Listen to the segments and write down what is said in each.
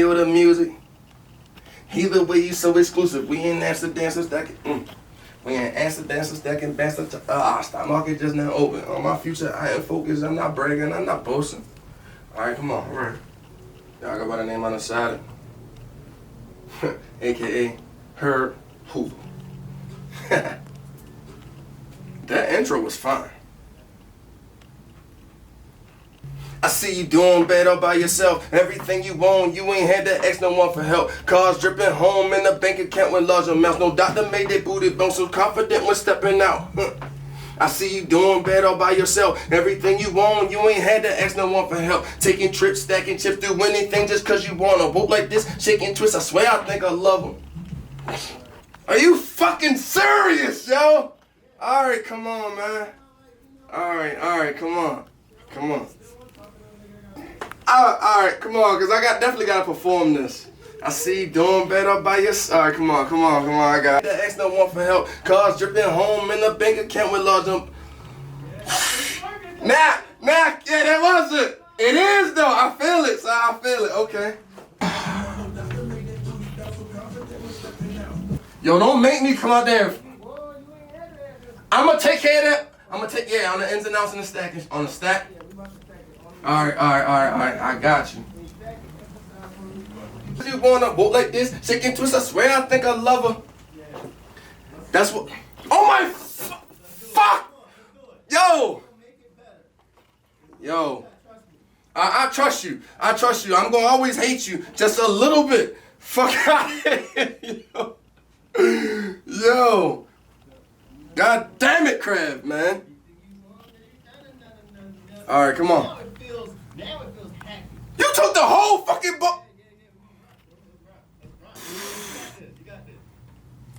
Henny or the music. Either way, you so exclusive. We ain't answer dancers that can. We ain't answer dancers that can bounce to. Stock market just now open. On my future, I am focused. I'm not bragging. I'm not boasting. All right, come on. All right. Y'all got by the name on the side. AKA Herb Hoover. That intro was fine. I see you doing better by yourself. Everything you own, you ain't had to ask no one for help. Cars dripping home in the bank account with large amounts. No doctor made that booty bounce so confident when stepping out. I see you doing better by yourself. Everything you own, you ain't had to ask no one for help. Taking trips, stacking chips, do anything just cause you wanna. Vote like this, shaking twists, I swear I think I love them. Are you fucking serious, yo? Alright, come on, man. Alright, come on. Come on. Alright, come on, cause I definitely gotta perform this. I see you doing better by yourself. Alright, come on, I got to ask no one for help. Cars dripping home in the bank account with large Nah, yeah, that was it. It is though, I feel it, so I feel it, okay. Yo, don't make me come out there. I'ma take care of that. On the ins and outs and the stack. On the stack. Alright, I got you. You wanna vote like this, shaking twist, I swear I think I love her. That's what. Oh my fuck! Yo. I trust you. I'm gonna always hate you just a little bit. Fuck out of here, yo. God damn it, Crab, man. Alright, come on. You took the whole fucking book.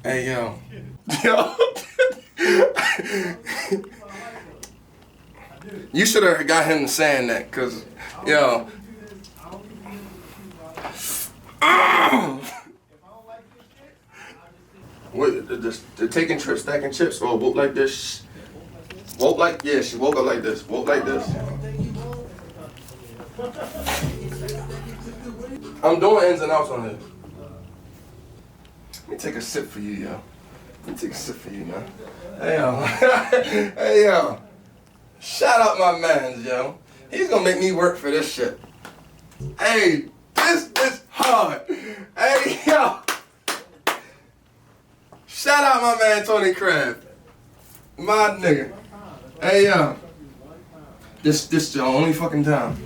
Hey, yo. You should have got him saying that, cause, yo. What, the taking trips, stacking chips, or woke like this. Woke like, yeah, she woke up like this. Woke like this. I'm doing ins and outs on here. Let me take a sip for you, yo. Let me take a sip for you, man. Hey, yo. Hey, yo. Shout out my mans, yo. He's gonna make me work for this shit. Hey, this is hard. Hey, yo. Shout out my man, Tony Crab. My nigga. Hey, yo. This your only fucking time.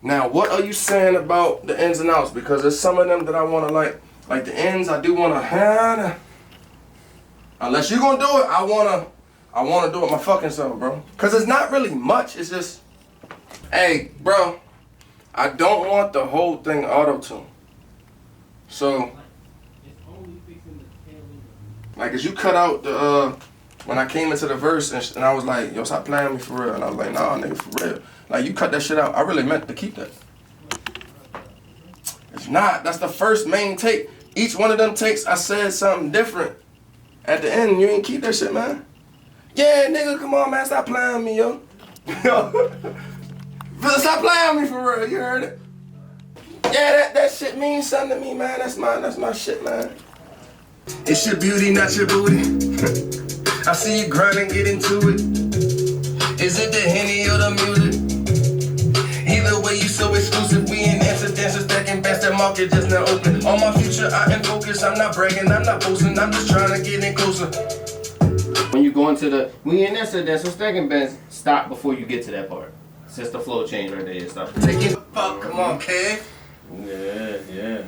Now, what are you saying about the ins and outs? Because there's some of them that I want to like the ins, I do want to, unless you gonna do it, I want to do it my fucking self, bro. Because it's not really much, it's just, hey, bro, I don't want the whole thing auto-tune. So, like, as you cut out the, when I came into the verse and I was like, yo, stop playing me for real. And I was like, nah, nigga, for real. Like, you cut that shit out. I really meant to keep that. It's not. That's the first main take. Each one of them takes, I said something different. At the end, you ain't keep that shit, man. Yeah, nigga, come on, man. Stop playing with me, yo. Stop playing with me for real. You heard it? Yeah, that shit means something to me, man. That's my shit, man. It's your beauty, not your booty. I see you grind and get into it. Is it the Henny or the music? Either way, you so exclusive. We ain't answer dancers stacking bands. That market just now open. On my future, I am focused. I'm not bragging, I'm not boasting. I'm just trying to get in closer. When you go into the we ain't answer dancers stacking bands, stop before you get to that part. It's just the flow change right there. Stop. Take it. Fuck, come on, kid. Yeah.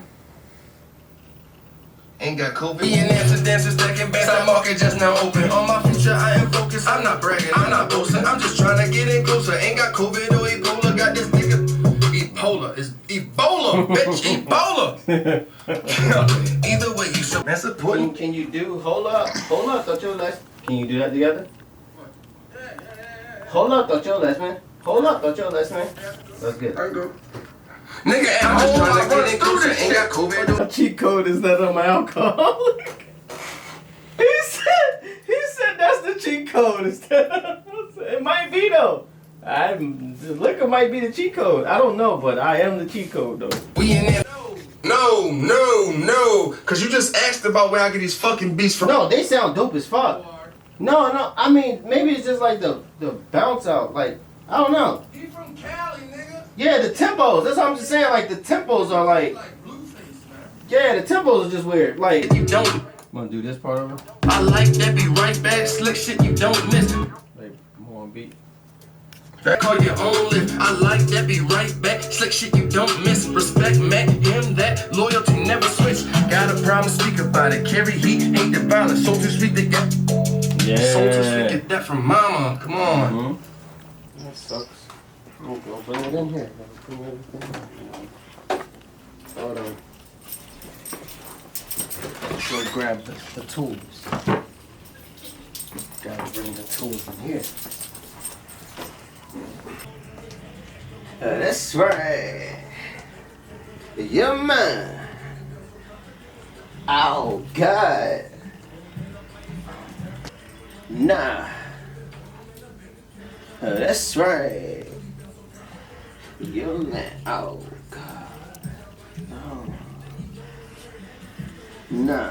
Ain't got COVID. We ain't answer dancers stacking bands. That market just now open. On my future, I am focused. I'm not bragging, I'm not boasting. I'm just trying to get in closer. Ain't got COVID or Ebola. Got this nigga. Ebola. It's Ebola, bitch. Ebola. Either way, you so that's a pudding. Can you do hold up, touch your legs? Can you do that together? Hold up, touch your legs, man. Hold up, touch your legs, man. That's good. I go. Nigga, I'm just trying to get in closer. Ain't got COVID. What cheat code is that on my alcoholic? He said that's the cheat code. It might be though. The liquor might be the cheat code. I don't know, but I am the cheat code though. We in there. No. Cause you just asked about where I get these fucking beats from. No, they sound dope as fuck. No. I mean, maybe it's just like the bounce out. Like, I don't know. He from Cali, nigga. Yeah, the tempos. That's what I'm just saying. Like, the tempos are like. Yeah, the tempos are just weird. Like, you don't. Wanna do this part over? I like that be right back. Slick shit you don't miss. Like, more on beat. That call your own lift. I like that be right back. Slick shit you don't miss. Respect Mac, him that. Loyalty never switch. Got a problem, speak about it. Carry heat, hate the violence. So to speak, they get. Yeah. So to speak, get that from mama. Come on. Mm-hmm. That sucks. We'll bring it in here. Bring everything in. Hold on. Let's go grab the tools. Gotta bring the tools in here. That's right. Yeah, man. Oh, God. Nah. That's right. Yeah, man. Oh, God. No. Nah.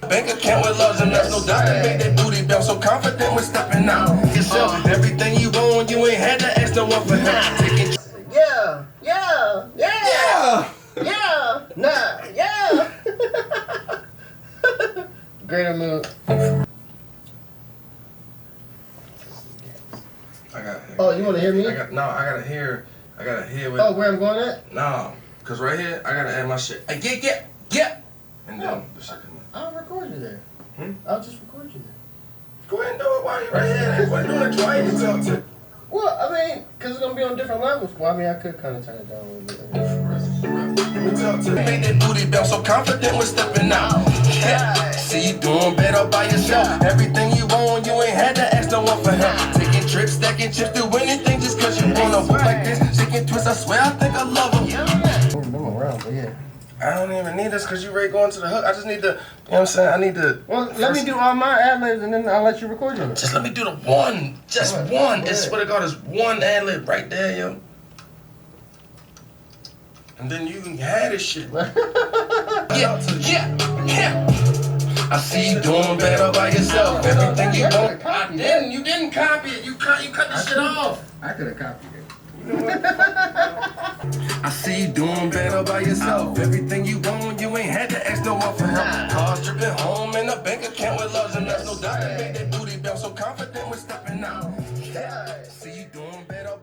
Bank account with loves and there's no doubt that make that booty bounce. So confident when stepping out. Yourself, everything you own, you ain't had to ask no one for help. Taking Yeah. Nah. Yeah. Greater mood. Oh, you want to hear me? I gotta hear what. Oh, where I'm going at? No, cause right here I gotta add my shit. Yeah. And then the second one. I'll record you there. I'll just record you there. Go ahead and do it while you're right here. Go ahead and do it twice. Talk to. Well, I mean, because it's going to be on different levels. Well, I mean, I could kind of turn it down a little bit. Made that booty bounce so confident when stepping out. Yeah. See you doing better by yourself. Everything you own, you ain't had to ask no one for help. Taking trips, stacking chips, do anything just cause you wanna work like this. Shaking twists, I swear I think I love them. I'm around, but yeah. I don't even need this cause you ready going to the hook. I just need to, you know what I'm saying? I need to. Well, let me do all my ad-libs and then I'll let you record you. Just let me do the one. Just one. I swear to God, it's one ad-lib right there, yo. And then you can have this shit. Yeah. I see you doing better by yourself. Everything you want. You didn't copy it. You cut the shit off. I could have copied it. I see you doing better by yourself. Everything you want, you ain't had to ask no one for help. Cars dripping home in a bank account with loves and that's no doubt that made that booty bounce so confident when stepping out. See you doing better.